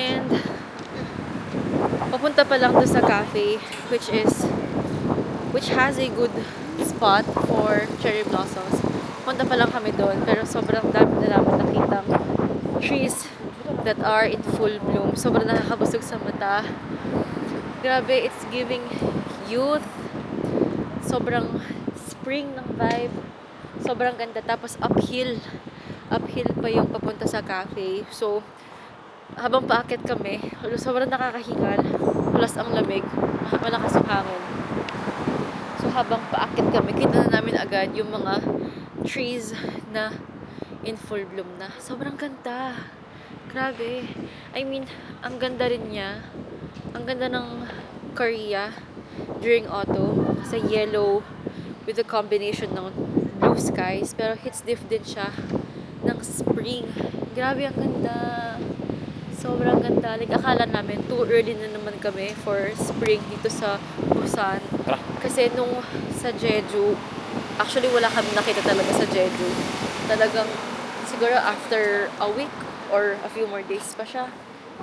And papunta pa lang to sa cafe, which has a good spot for cherry blossoms. Punta pa lang kami doon, pero sobrang dami na namin nakitang trees that are in full bloom. Sobrang nakakabusog sa mata. Grabe, it's giving youth. Sobrang spring ng vibe. Sobrang ganda. Tapos uphill pa yung papunta sa cafe. So, habang paakyat kami, sobrang nakakahingal. Plus ang lamig. Malakas ang hangin. So, habang paakyat kami, kita na namin agad yung mga trees na in full bloom na. Sobrang ganda. Grabe. I mean, ang ganda rin niya. Ang ganda ng Korea during autumn. Sa yellow with the combination ng blue skies. Pero hits diff din siya ng spring. Grabe, ang ganda. Sobrang ganda. Like, akala namin too early na naman kami for spring dito sa Busan. Kasi nung sa Jeju, actually wala kami nakita talaga sa Jeju. Talagang siguro after a week or a few more days pa siya.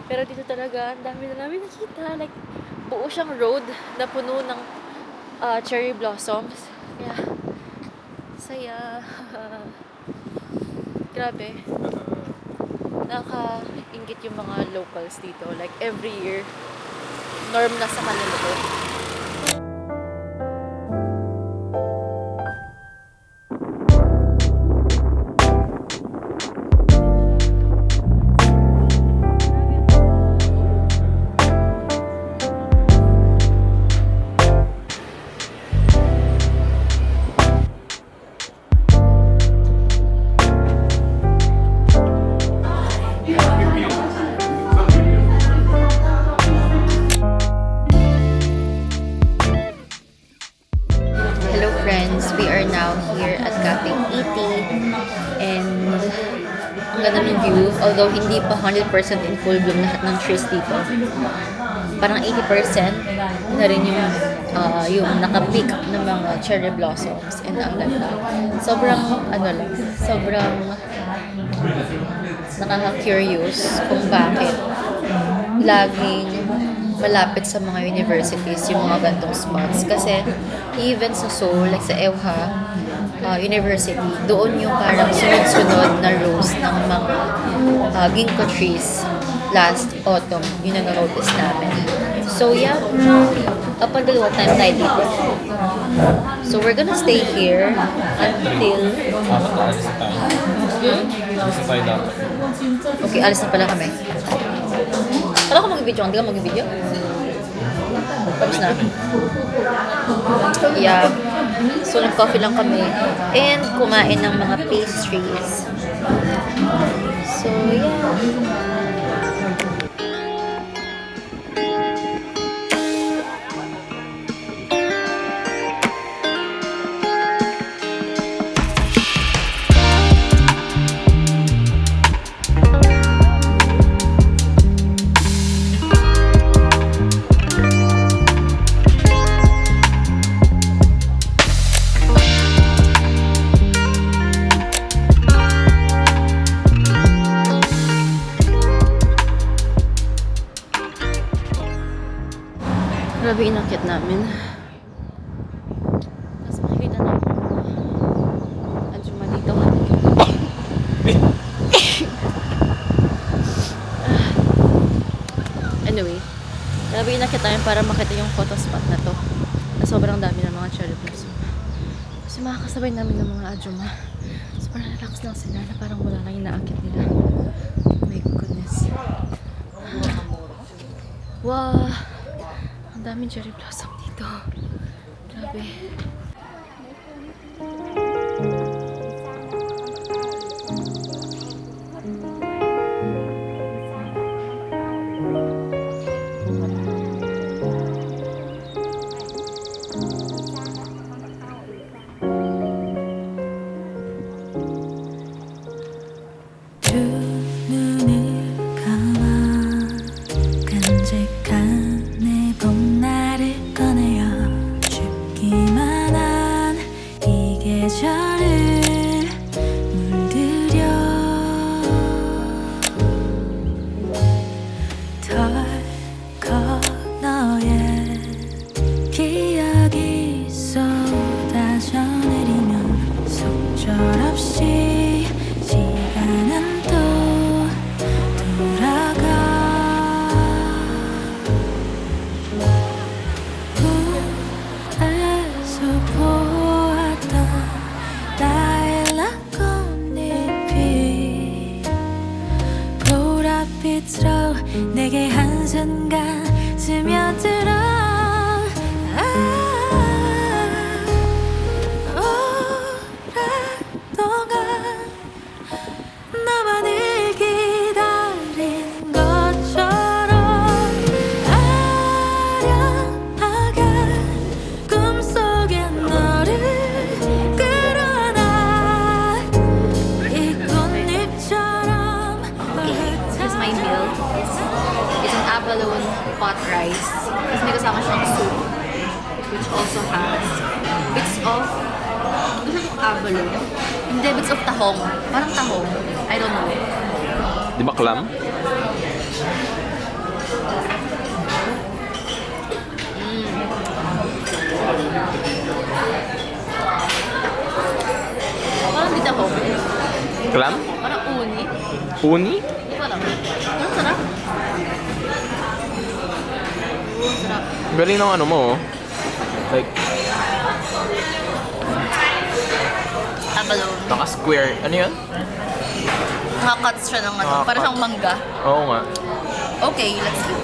Pero dito talaga, ang dami na namin nakita. Like, buo siyang road na puno ng cherry blossoms. Yeah. Saya. Grabe. Nakaka-ingit yung mga locals dito. Like, every year, norm na sa kanila to. Hello friends, we are now here at Cafe ET and ang ganda ng view, although hindi pa 100% in full bloom lahat ng trees dito. Parang 80% na rin yung naka-peak ng mga cherry blossoms and ang ganda. Sobrang sobrang nakaka-curious kung bakit laging malapit sa mga universities yung mga gantong spots. Kasi even sa Seoul, like sa Euha University, doon yung parang sunod-sunod na rows ng mga ginkgo trees last autumn. Yun ang na-notice namin. So yeah, dalawa time tayo dito. So we're gonna stay here until okay, alis na pala kami. Kala ko mag-video, hindi ka mag-video? Tapos na. Yeah. So, nag-coffee lang kami. And kumain ng mga pastries. So, yeah. Grabe inakyat namin. Tapos makikita na ako. Anjuma dito. Anyway, grabe inakyat namin para makita yung photo spot na to. Na sobrang dami ng mga cherry blossom. Kasi makakasabay namin ng mga Anjuma. So parang relax lang sila na parang wala lang yung naakyat nila. Oh my goodness. Wow! Ang daming cherry blossom dito. Grabe. 것처럼 내게 한순간 스며들어 오랫동안 나만을 기다린 것처럼 아련하게 꿈속에 너를 끌어나 이 꽃잎처럼 This is my meal. It's an abalone pot rice. Tapos may kasama siyang soup, which also has bits of, ano siya yung abalone? Hindi, bits of tahong. Parang tahong. I don't know. Di ba clam? Parang di tahong. Clam? Parang uni. Uni? Hindi ko alam. Parang sarap. Sarap. Galing ng ano mo, oh. Like, Abalone. naka-square. Ano yun? Naka-cuts siya ng ano. Naka-cut. Parang siyang mangga. Oo nga. Okay, let's eat.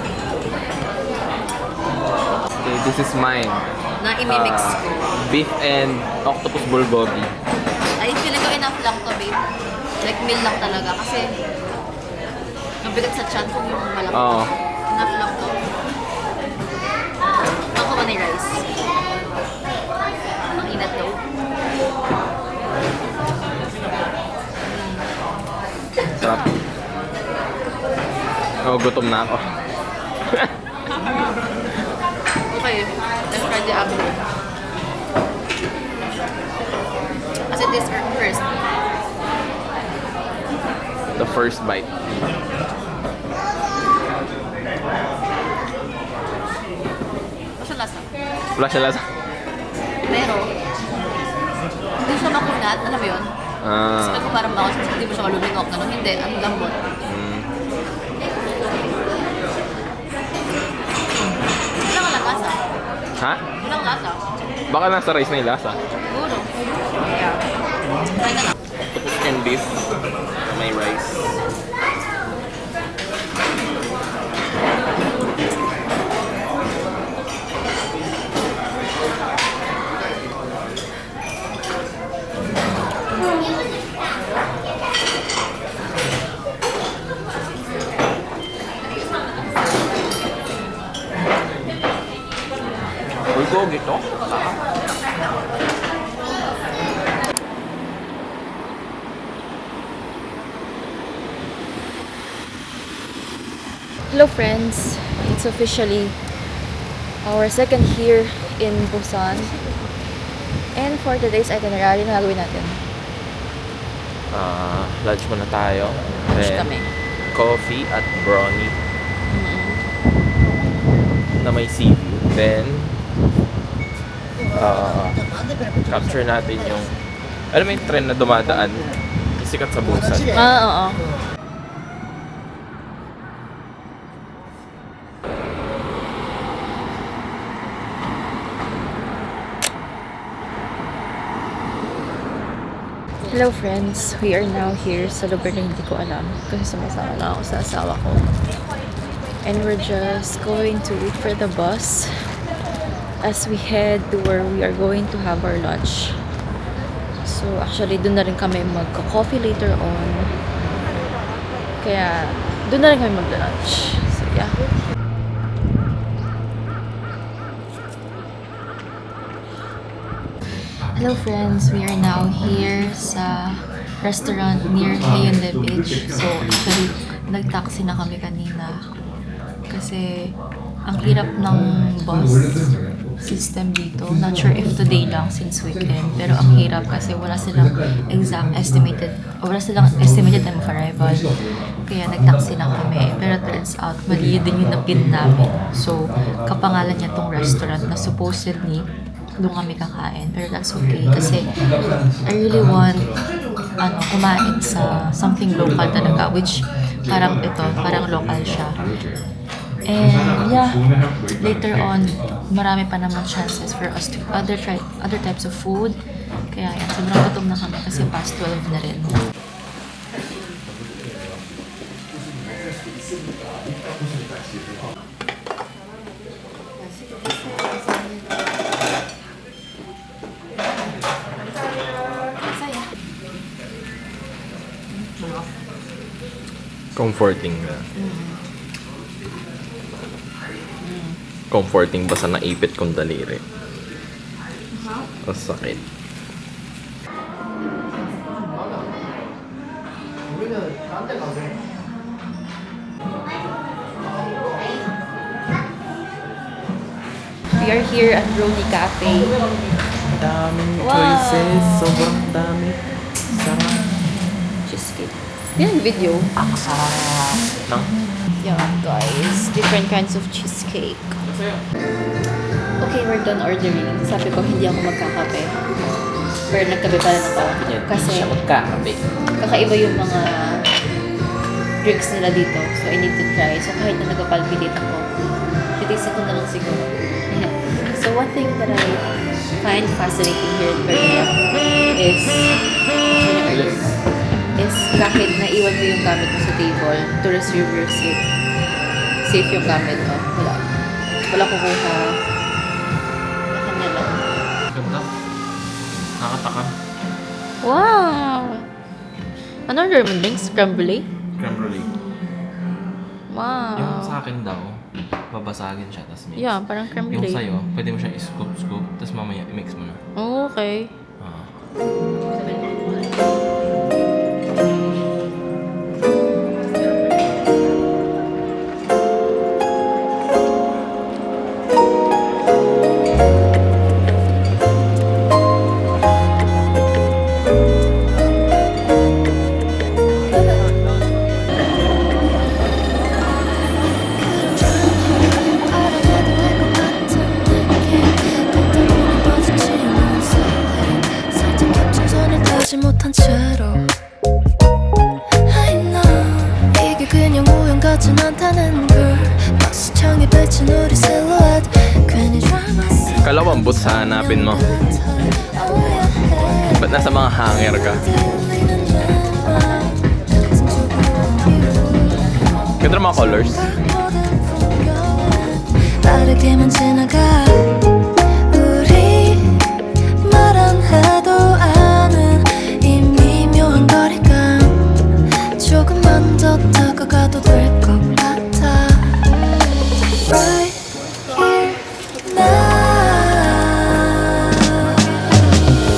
Okay, this is mine. Na imimix ko. Beef and octopus bulgogi. Ay, feeling ko enough lang to, babe. Like, meal lang talaga. Kasi, mabigat sa chan kung yung malaki. Oo. Enough lang to. Ako ba na yung rice? Ang inat daw. Sarap. Oh, gutom na ako. Okay, let's try the apple. Kasi this first. The first bite. Ano siya lasa? Wala siya lasa. Pero, hindi siya makunat. Alam mo yun? Ah. Sabi ko parang baka hindi mo siya malulunok. Ganun, hindi. Ang lambot. Walang lang lasa. Ha? Walang lasa. Baka nasa rice na yung lasa. Siguro. Yeah. Try na lang. Octopus and beef. May rice. Bulgogi to? Hello friends, it's officially our second year in Busan. And for today's itinerary na gagawin natin. Lunch muna tayo. Lunch Then, kami. coffee at brownie na may sea view. Then, capture natin yung, alam mo yung trend na dumadaan, sikat sa Busan. Oo. Hello friends, we are now here sa lugar na hindi ko alam kasi sumasama lang ako sa asawa ko. And we're just going to wait for the bus as we head to where we are going to have our lunch. So actually, doon na rin kami magka-coffee later on. Kaya, doon na rin kami magla-lunch. So yeah. Hello friends, we are now here sa restaurant near Hyundai Beach. So actually, nag-taxi na kami kanina kasi ang hirap ng bus system dito. Not sure if today lang since weekend, pero ang hirap kasi wala silang estimated time of arrival. Kaya nag-taxi na kami. Pero turns out, mali din yung napin namin. So, kapangalan niya tong restaurant na supposedly doon kami kakain. Pero that's okay kasi I really want kumain sa something local talaga, which parang local siya. And yeah, later on, marami pa naman chances for us to try other types of food. Kaya yan, sobrang gutom na kami kasi past 12 na rin. Comforting na. Comforting ba sa naipit kong daliri? Ang sakit. We are here at Brony Cafe. Daming Wow. choices. Sobrang dami. Sarap. Cheesecake. Yan yung video. Nang? Yeah, guys. Different kinds of cheesecake. Okay, we're done ordering. Sabi ko, hindi ako magkakape. Pero nagkape pala na to. Kasi magkakape. kakaiba yung mga drinks nila dito. So, I need to try. So, kahit na nagpapalpitate ako, titisin ko na lang siguro. Ayan. So, one thing that I find fascinating here in Korea is kahit naiwan mo yung gamit mo sa table to reserve your seat, safe yung gamit mo. Wala kukuha. Kanya lang. Ganda. Nakataka. Wow! Ano order mo drinks? Creme brulee? Creme brulee. Wow. Yung sa akin daw, babasagin siya, tas mix. Yeah, parang creme Yung brulee. sa'yo, pwede mo siyang i-scoop, tas mamaya i-mix mo na. Oh, okay. Ah. 못한 채로 I know 이게 그냥 우연 같진 않다는 걸 박수창에 비친 우리 silhouette 괜히 drama Kalawambot sa hanapin mo. Ba't nasa mga hanger ka? Ganda ng mga colors. 빠르게만 지나가 우리 말 안 해도 아는 이 미묘한 거리감 조금만 더 다가가도 될 것 같아 Right here now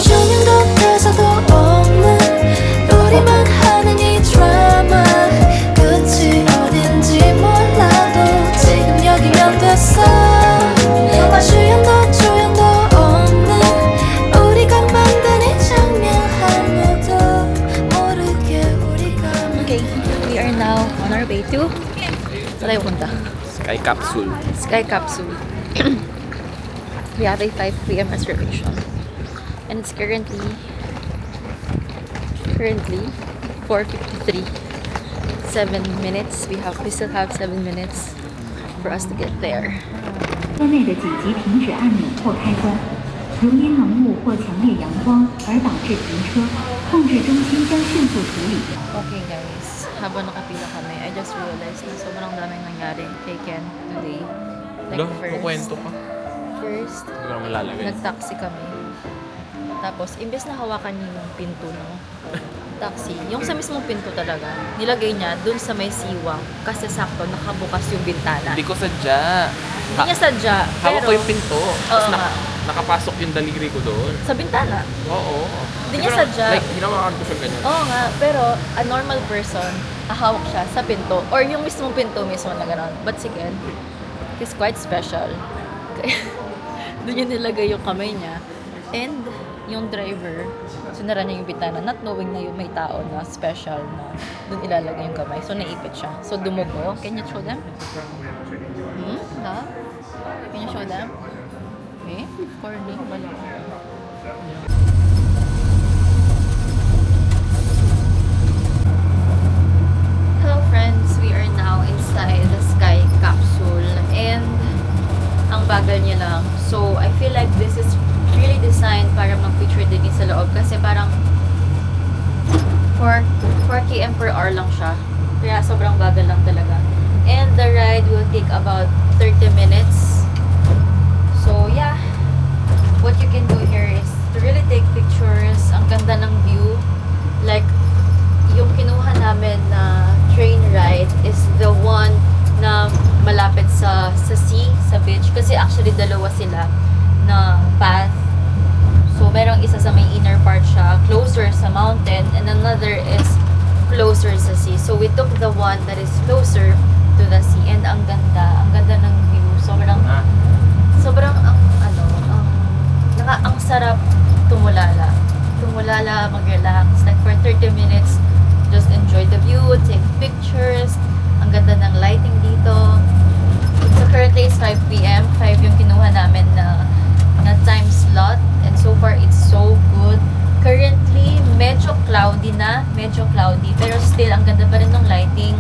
조명도 대사도 없는 우리만 하는 이 드라마 끝이 어딘지 몰라도 지금 여기면 됐어 주연도 조연도 없는 우리가 만든 이 장면 아무도 모르게 우리가 Okay, we are now on our way to saan tayo punta? Sky capsule. Sky Capsule. We have a 5 p.m. reservation. And it's currently 4:53. 7 minutes. We still have 7 minutes for us to get there. 车内的紧急停止按钮或开关。如因浓雾或强烈阳光而导致停车，控制中心将迅速处理。 Okay guys, habang nakapila kami, I just realized na sobrang daming nangyari kay Ken today. Lo, kukwento pa. First, Hindi ko naman lalagay. nag-taxi kami. Tapos, imbes na hawakan niya yung pinto ng taxi, yung sa mismong pinto talaga, nilagay niya dun sa may siwang kasi sakto nakabukas yung bintana. Hindi ko sadya. Hindi niya sadya, Hawak pero ko yung pinto. Tapos nga. nakapasok yung daliri ko doon. sa bintana. Oo. Hindi niya sadya. Like, hinawakan ko siya ganyan. Oo nga, pero a normal person, hahawak siya sa pinto or yung mismong pinto mismo na gano'n. But si Ken, he's quite special. Kaya, doon niya nilagay yung kamay niya. And yung driver, sinara niya yung bitana, not knowing na yung may tao na special na doon ilalagay yung kamay. So, naipit siya. So, dumugo. Can you show them? Ha? Can you show them? Okay. Corny. Wala. Hello friends, we are now inside the Sky Capsule and ang bagal niya lang. So, I feel like this is really designed para mag-picture din sa loob kasi parang 4 km per hour lang siya. Kaya sobrang bagal lang talaga. And about 30 minutes. So yeah, what you can do here is to really take pictures. Ang ganda ng view. Like, yung kinuha namin na train ride is the one na malapit sa sea, sa beach. Kasi actually dalawa sila na path. So merong isa sa may inner part siya, closer sa mountain, and another is closer sa sea. So we took the one that is closer to the sea, and ang ganda ng view. Sobrang ang sarap tumulala, mag-relax, like for 30 minutes, just enjoy the view, take pictures. Ang ganda ng lighting dito. So currently it's 5 p.m. 5 yung kinuha namin na time slot, and so far it's so good. Currently medyo cloudy, pero still ang ganda pa rin ng lighting.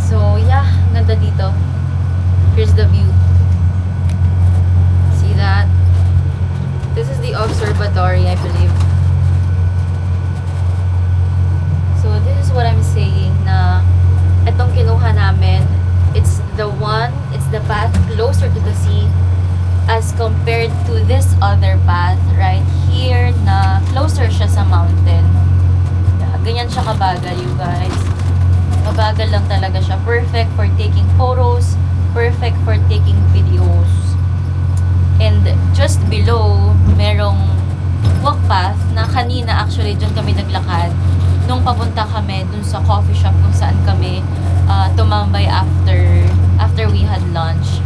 So yeah, ang ganda dito. Here's the view. See that? This is the observatory, I believe. So this is what I'm saying, na itong kinuha namin, it's the path closer to the sea as compared to this other path right here na closer siya sa mountain. Yeah, ganyan siya kabagal, you guys. Kabagal lang talaga siya. Perfect for taking photos, perfect for taking videos. And just below, merong walk path na kanina actually dyan kami naglakad nung papunta kami dun sa coffee shop kung saan kami tumambay after we had lunch.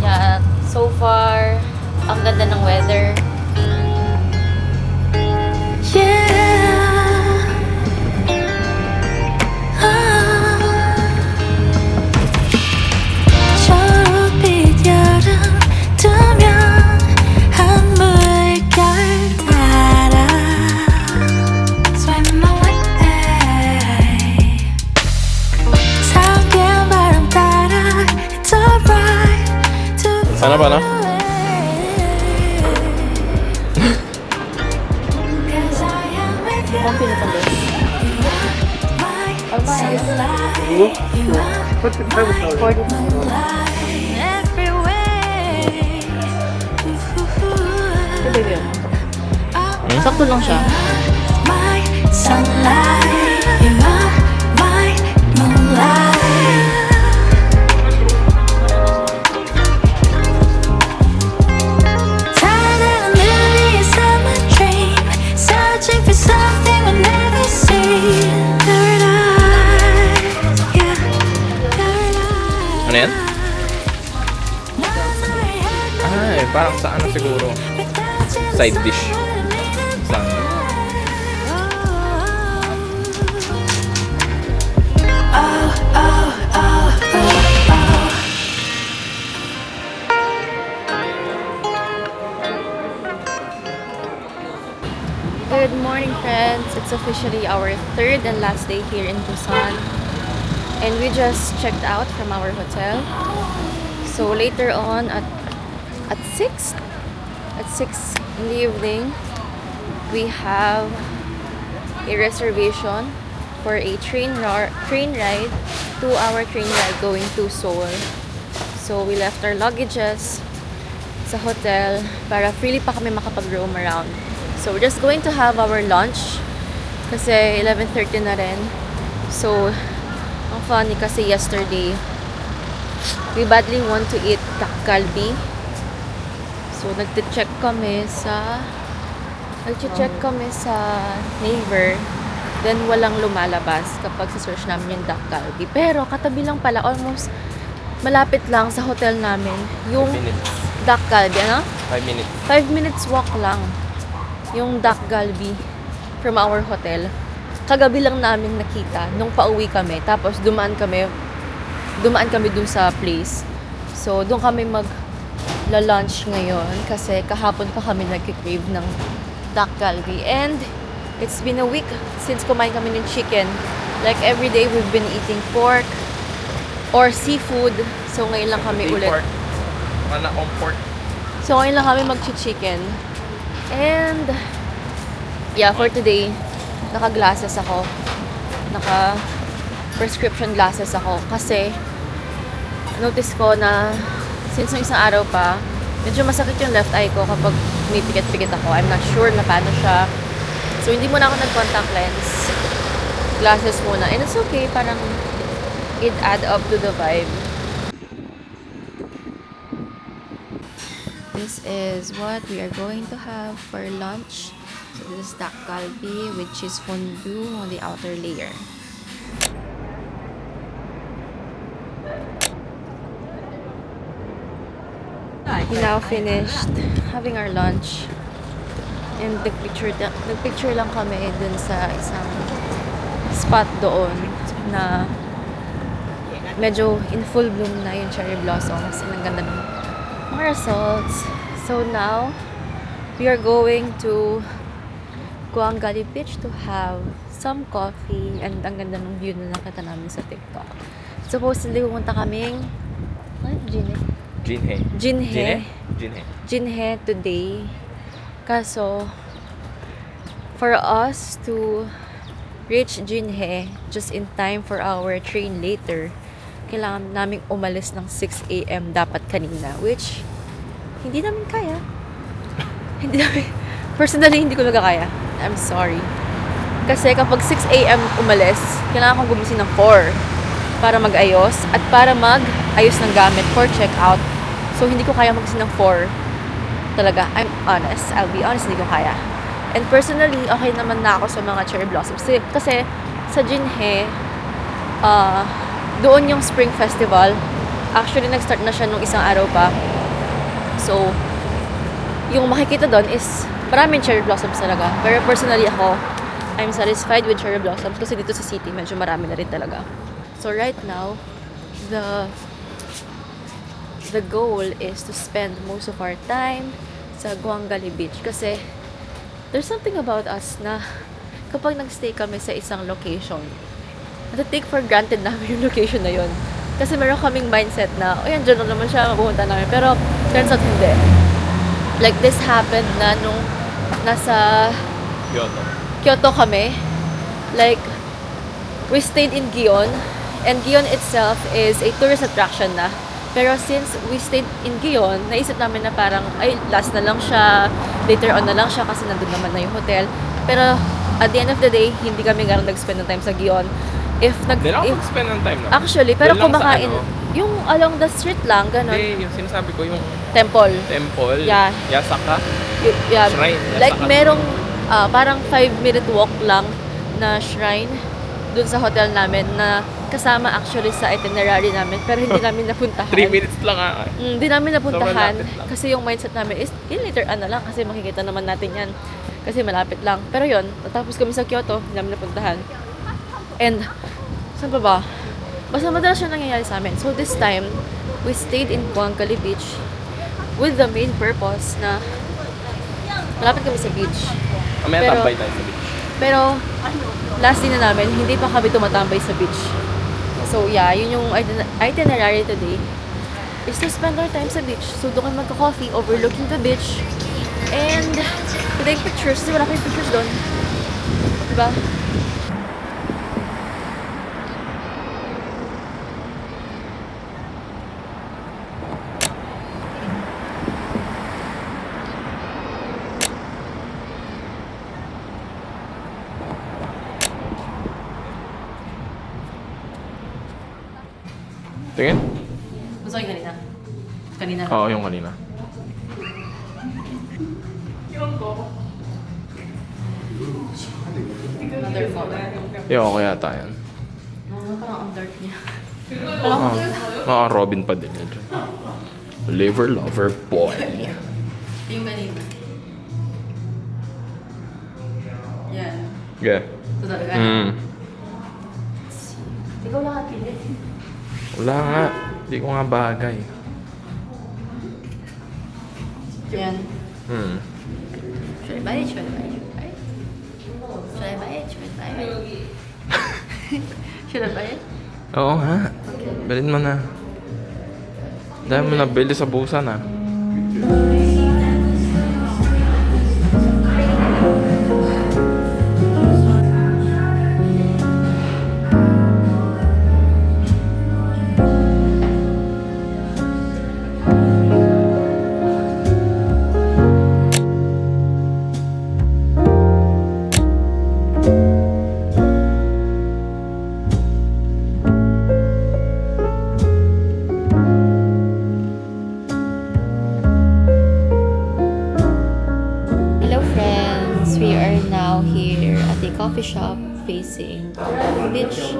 Yeah, so far, ang ganda ng weather. 초록빛 여름 뜨면 한물결 따라 Swim away 상쾌한 바람 따라 It's alright to Sana ba na? Cause I am with you Kung pinatalo. You are 40. every way. Baby, sakto lang siya. My sunlight, you are my moonlight. Tired of million summer dream, searching for something we'll never see. Paradise, yeah, paradise. Ano yan? Ay, parang sa ano siguro? Side dish. Sa Good morning, friends. It's officially our third and last day here in Busan, and we just checked out from our hotel. So later on at 6 in the evening, we have a reservation for a train ride, 2-hour train ride going to Seoul. So we left our luggages sa hotel para freely pa kami makapag-roam around. So we're just going to have our lunch kasi 11:30 na rin. So ang funny kasi yesterday we badly want to eat Dakgalbi. So nagche-check kami sa Naver, then walang lumalabas kapag sa-search namin yung Dakgalbi. Pero katabi lang pala, almost malapit lang sa hotel namin yung 5 minutes. Dakgalbi, ano? 5 minutes. 5 minutes walk lang yung Dakgalbi from our hotel. Kagabi lang namin nakita nung pauwi kami. Tapos dumaan kami dun sa place. So doon kami magla-lunch ngayon kasi kahapon pa kami nagki-crave ng Dakgalbi. And it's been a week since kumain kami ng chicken. Like every day we've been eating pork or seafood. So ngayon lang kami ulit. Wala on pork. So ngayon lang kami mag-chicken. And yeah, for today, naka-glasses ako. Naka-prescription glasses ako kasi notice ko na since nung isang araw pa, medyo masakit yung left eye ko kapag may pikit-pikit ako. I'm not sure na paano siya. So, hindi muna ako nag-contact lens. Glasses muna. And it's okay. Parang it add up to the vibe. This is what we are going to have for lunch. So, this is dak galbi with cheese fondue on the outer layer. We now finished having our lunch. And nagpicture lang kami dun sa isang spot doon na medyo in full bloom na yung cherry blossoms. And ang ganda ng mga results. So now, we are going to Guangali Beach to have some coffee. And ang ganda ng view na nakita namin sa TikTok. Supposedly, pumunta kaming Jinhe today. Kaso, for us to reach Jinhe just in time for our train later, kailangan naming umalis ng 6 a.m. dapat kanina, which hindi namin kaya. Personally, hindi ko talaga kaya. I'm sorry. Kasi kapag 6 a.m. umalis, kailangan kong gumising ng 4 para mag-ayos at para mag-ayos ng gamit for check-out. So, hindi ko kaya magising ng 4. Talaga, I'm honest. I'll be honest, hindi ko kaya. And personally, okay naman na ako sa mga cherry blossoms. Kasi sa Jinhe, doon yung Spring Festival. Actually, nag-start na siya nung isang araw pa. So, yung makikita doon is maraming cherry blossoms talaga. Pero personally ako, I'm satisfied with cherry blossoms kasi dito sa city, medyo marami na rin talaga. So, right now, the goal is to spend most of our time sa Guangali Beach kasi there's something about us na kapag nagstay kami sa isang location, nata-take for granted namin yung location na yun. Kasi meron kaming mindset na, o yan, dyan lang naman siya, mapupunta namin. Pero, turns out hindi. Like, this happened na nung nasa Kyoto kami. Like, we stayed in Gion, and Gion itself is a tourist attraction na. Pero since we stayed in Gion, naisip namin na parang, ay, last na lang siya, later on na lang siya kasi nandun naman na yung hotel. Pero at the end of the day, hindi kami gano'n nag-spend ng time sa Gion. Hindi lang ako mag-spend ng time na. Actually, pero Doon lang sa kumakain, ano? yung along the street lang, gano'n. Hindi, yung sinasabi ko, yung Temple. Yeah. Yasaka. Yeah. Shrine. Like, Yasaka. merong parang 5-minute walk lang na shrine dun sa hotel namin na kasama actually sa itinerary namin pero hindi namin napuntahan. 3 minutes lang Hindi namin napuntahan Sobrang lapit lang. kasi yung mindset namin is later na lang kasi makikita naman natin yan kasi malapit lang. Pero yun, natapos kami sa Kyoto, hindi namin napuntahan. And, saan pa ba? Basta madalas siya nangyayari sa amin. So this time, we stayed in Guangali Beach with the main purpose na malapit kami sa beach. May Pero- tambay tayo sa beach. Pero, last din na namin, hindi pa kami tumatambay sa beach. So, yeah, yun yung itinerary today is to spend our time sa beach. So, doon kami magka-coffee, overlooking the beach. And, to take pictures. Kasi wala kayong pictures doon. Diba? Tingin? Gusto ko kanina. Kanina. Oo, yung kanina. Another photo. Yung ako yata yan. Parang ang dark niya. Mga Robin pa din yun. Liver lover boy. Yung kanina. Yan. Yeah. Ito talaga. Ikaw lang at pilit. Wala nga. Hindi ko nga bagay. Yan. Should I buy it? Should I buy it? Should I buy it? Should I buy it? Should I buy it? Oo nga. Bilhin mo na. Dahil mo nabili sa busa na. coffee shop facing beach,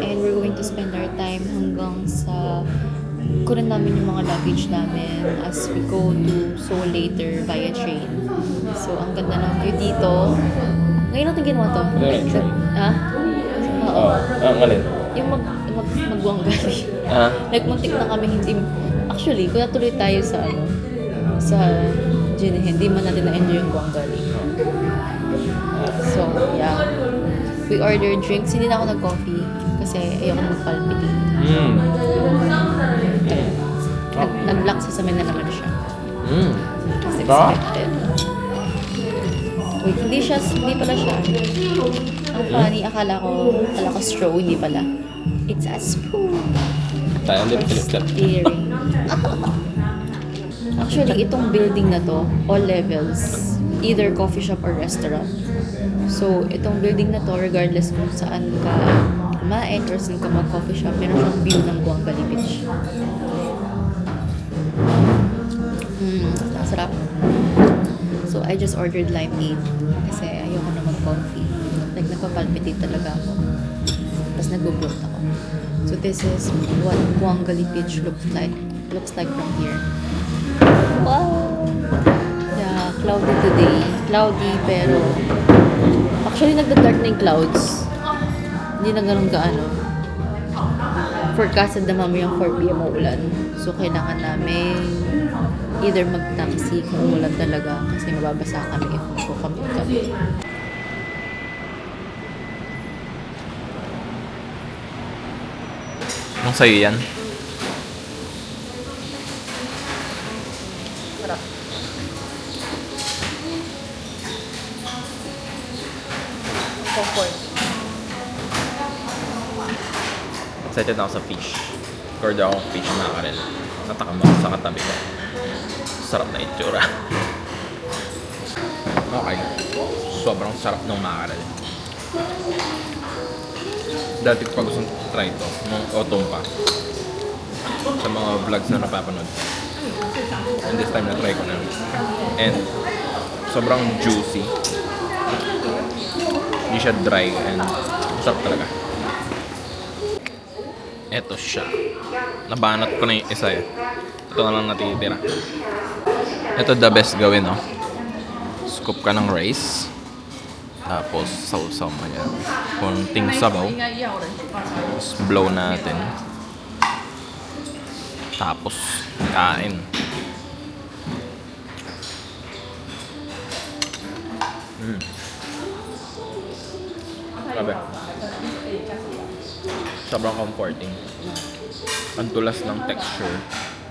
and we're going to spend our time hanggang sa kunin namin yung mga luggage namin as we go to Seoul later via train. So, ang ganda ng view dito. Ngayon natin ginawa to. Ano yung train? Ha? Oo. Ang alin? Yung magwanggali. Ah? Like, muntik na kami hindi... Actually, kung natuloy tayo sa sa Ginihin, hindi man natin na-enjoy yung guanggali. So, yeah. We ordered drinks. Hindi na ako nag-coffee kasi ayoko na mag-palpitate. Nag-laxasamin na naman siya. As expected. Wait, hindi pala siya. Ang funny, akala ko straw, hindi pala. It's a spoon. Tayo din piniplat. Earring. Actually, itong building na to, all levels, either coffee shop or restaurant. So, itong building na to, regardless kung saan ka kumain or saan ka mag-coffee shop, meron siyang view ng Guanggali Beach. Sarap. So, I just ordered limeade kasi ayoko na mag-coffee. Like, nagpapalpitate talaga ako. Tapos nag-bloat ako. So, this is what Guanggali Beach looks like from here. Wow! Yeah, cloudy today. Cloudy, pero actually nagda-dark na yung clouds. Hindi na ganun gaano. Forecasted na mamayang 4 PM uulan. So, kailangan namin either mag-taxi kung umulan talaga kasi mababasa kami if magkukamit kami. Anong sa'yo yan? Sarap. Comfort. Excited na ako sa fish. Order akong fish mackerel. Natakam ako sa katabi ko. Sarap na itsura. Okay. Sobrang sarap ng mackerel. Dati ko pa gustong try ito. Nung autumn pa. Sa mga vlogs na napapanood. And this time na-try ko na. And sobrang juicy. Hindi siya dry and sarap talaga. Eto siya. Nabanat ko na yung isa eh. Ito na lang natitira. Ito the best gawin, no? Scoop ka ng rice. Tapos sausaw mo yan. Konting sabaw. Tapos blow natin. Tapos kain. Grabe. Sobrang comforting. Ang tulas ng texture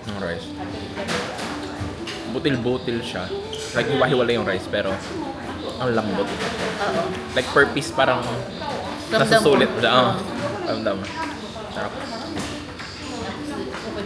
ng rice. Butil-butil siya. Like, hiwa-hiwalay yung rice, pero ang lambot. Like, per piece parang Ramdam nasusulit. mo. Ramdam. Sarap.